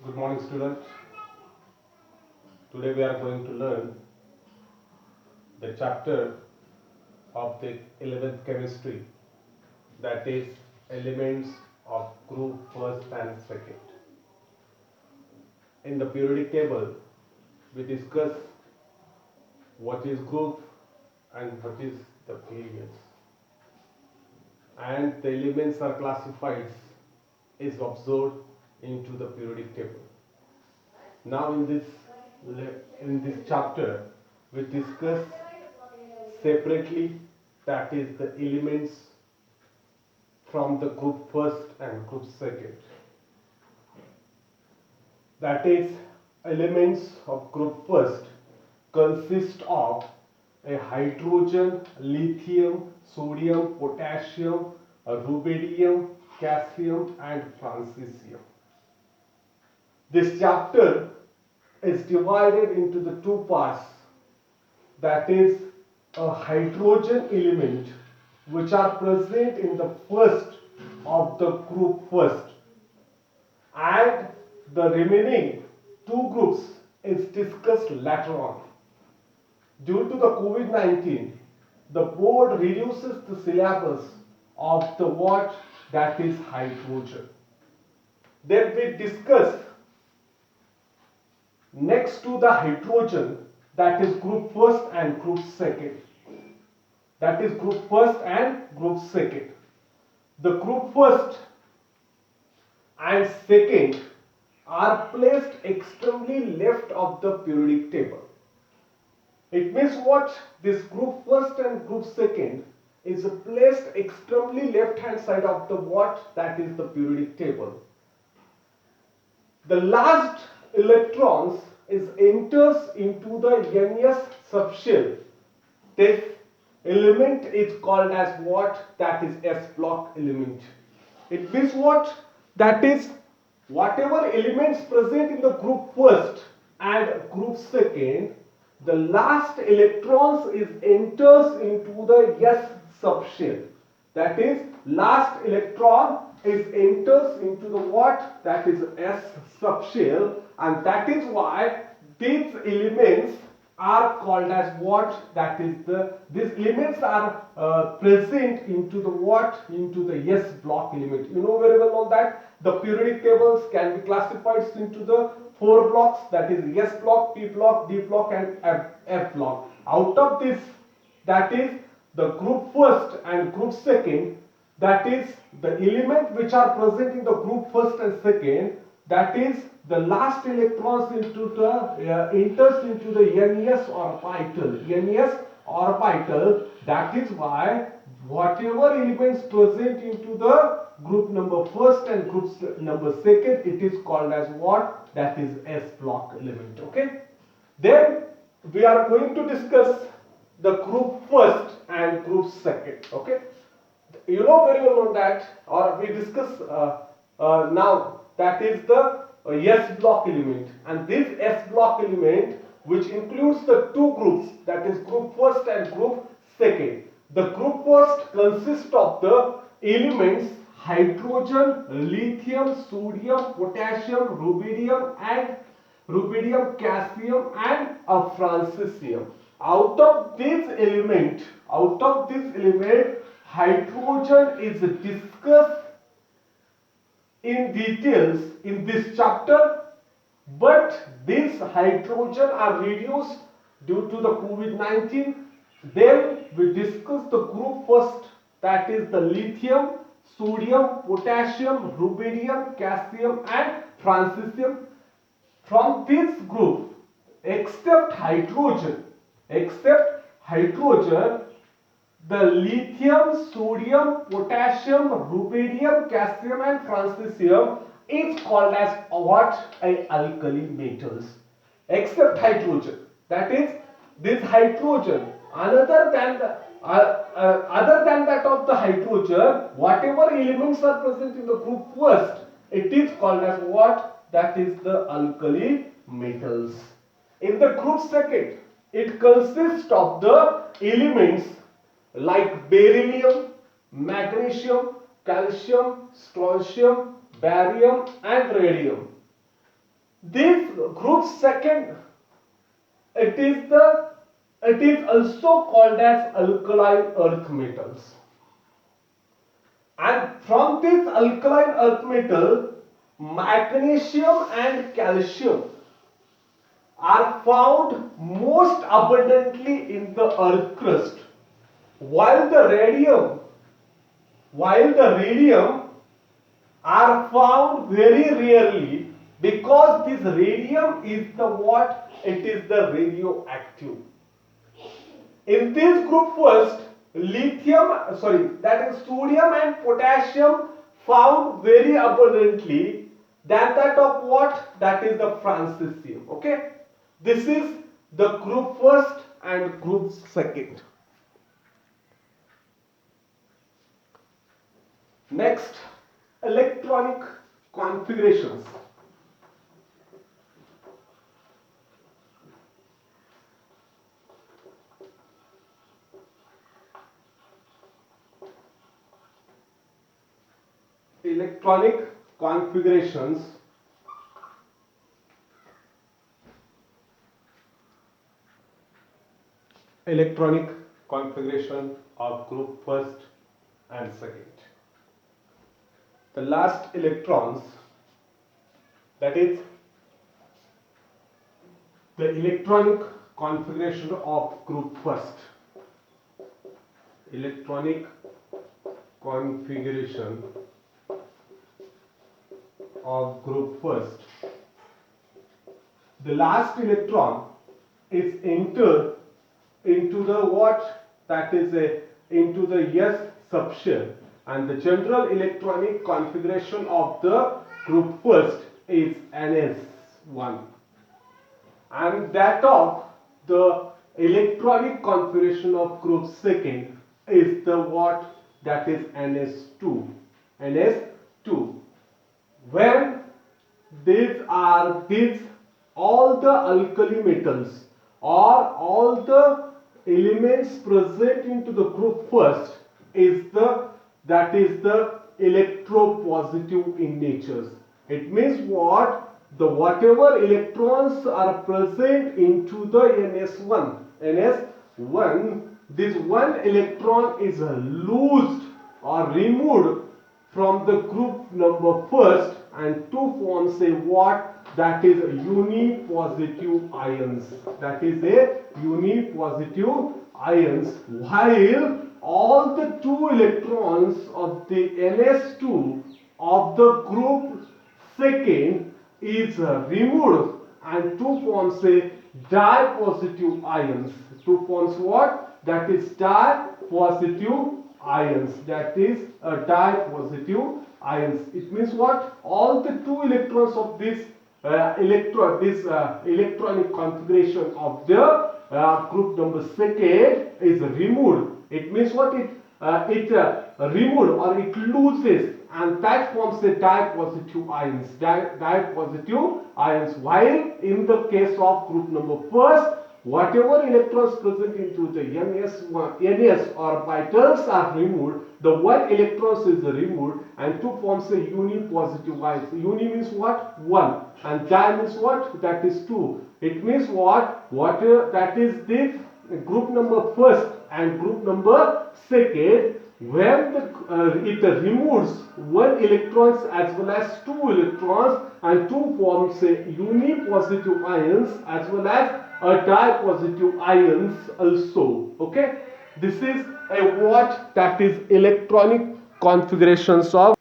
Good morning, students. Today we are going to learn the chapter of the 11th chemistry, that is elements of group first and second. In the periodic table, we discuss what is group and what is the elements, and the elements are classified is observed into the periodic table. Now in this chapter we discuss separately, that is the elements from the group first and group second. That is, elements of group first consist of a hydrogen, lithium, sodium, potassium, rubidium, calcium and francesium. This chapter is divided into the two parts, that is a hydrogen element which are present in the first of the group first, and the remaining two groups is discussed later on. Due to the COVID-19, the board reduces the syllabus of the what, that is hydrogen. Then we discuss next to the hydrogen, that is group first and group second. That is group first and group second. The group first and second are placed extremely left of the periodic table. It means what? This group first and group second is placed extremely left hand side of the what? That is the periodic table. The last electrons is enters into the NS subshell. This element is called as what? That is S block element. It means what? That is whatever elements present in the group first and group second, the last electrons is enters into the S subshell. That is, last electron is enters into the what? That is S subshell, and that is why these elements are called as what? That is these elements are present into the what? Into the S block element. You know very well that the periodic tables can be classified into the four blocks, that is S block, P block, D block and F block. Out of this, that is the group first and group second, that is the element which are present in the group first and second, that is the last electrons into the enters into the NS orbital. NS orbital. That is why whatever elements present into the group number first and group number second, it is called as what? That is S block element. Okay. Then we are going to discuss the group first and group second. Okay. You know very well that, or we discuss now, that is the S block element, and this S block element which includes the two groups, that is group first and group second. The group first consists of the elements hydrogen, lithium, sodium, potassium, rubidium, calcium and francesium. Out of this element, hydrogen is discussed in details in this chapter, but these hydrogen are reduced due to the COVID-19. Then we discuss the group first, that is the lithium, sodium, potassium, rubidium, calcium and francesium. From this group, except hydrogen, the lithium, sodium, potassium, rubidium, calcium and francesium is called as what? Alkali metals. Except hydrogen. That is, this hydrogen, other than that of the hydrogen, whatever elements are present in the group first, it is called as what? That is the alkali metals. In the group second, it consists of the elements like beryllium, magnesium, calcium, strontium, barium and radium. This group second, it is also called as alkaline earth metals. And from this alkaline earth metal, magnesium and calcium are found most abundantly in the earth crust, while the radium are found very rarely, because this radium is the what? It is the radioactive. In this group first, that is sodium and potassium found very abundantly, than that of what? That is the francesium. Okay, this is the group first and group second. Next, electronic configurations. Electronic configurations electronic configuration of group first and second. The last electrons, that is the electronic configuration of group first. Electronic configuration of group first. The last electron is entered into the what? That is into the S subshell, and the general electronic configuration of the group first is NS1, and that of the electronic configuration of group second is the what? That is NS2. NS2. When these all the alkali metals or all the elements present into the group first is the electropositive in nature. It means what? The whatever electrons are present into the NS1, this one electron is loosed or removed from the group number first and to form say what? That is unipositive ions. That is a unipositive ions, while all the two electrons of the NS2 of the group second is removed and to form say dipositive ions. To forms what? That is dipositive ions. That is a dipositive ions. It means what? All the two electrons of this electronic configuration of the group number second is removed. It means what? It removed or it loses, and that forms the dipositive ions. Dipositive ions. While in the case of group number first, whatever electrons present into the NS orbitals are removed, the one electrons is removed and two forms a unipositive ions. Uni means what? One, and di means what? That is two. It means what? That is this group number first and group number second. When it removes one electrons as well as two electrons and two forms a unipositive ions as well as a dipositive ions also. Okay, this is a what? That is electronic configurations of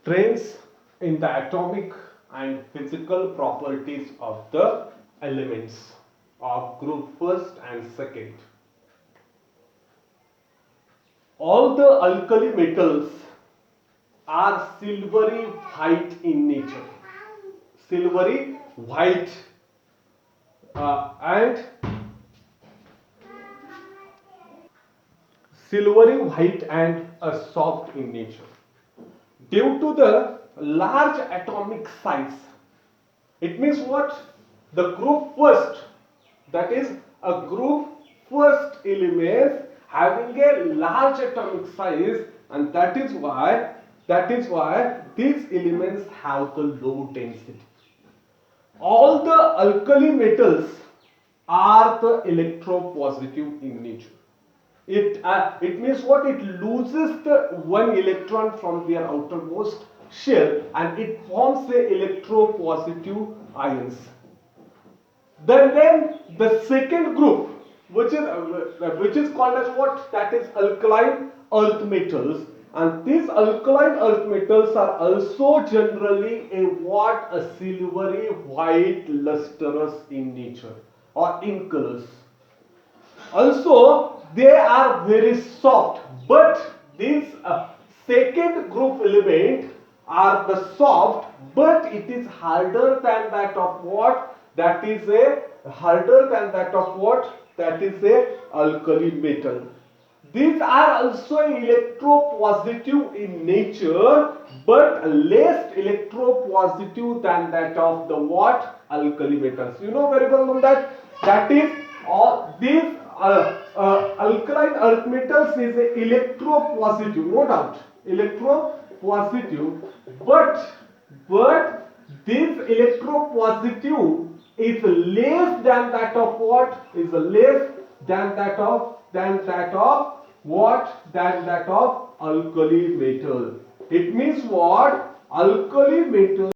trends in the atomic and physical properties of the elements of group first and second. All the alkali metals are silvery white in nature. Silvery white and soft in nature. Due to the large atomic size, it means what? The group first, that is a group first element having a large atomic size, and that is why That is why these elements have the low density. All the alkali metals are the electropositive in nature. It means what? It loses the one electron from their outermost shell and it forms the electropositive ions. Then the second group, which is called as what? That is alkaline earth metals, and these alkaline earth metals are also generally a what? A silvery white lustrous in nature or in colors. Also, they are very soft, but these second group element are the soft, but it is harder than that of what? That is a harder than that of what? That is a alkali metal. These are also electropositive in nature, but less electropositive than that of the what? Alkali metals. You know very well that that is all these alkaline earth metals is a electropositive, no doubt, electropositive, but this electropositive is less than that of what? Is less than that of what? Than that of alkali metal. It means what? Alkali metal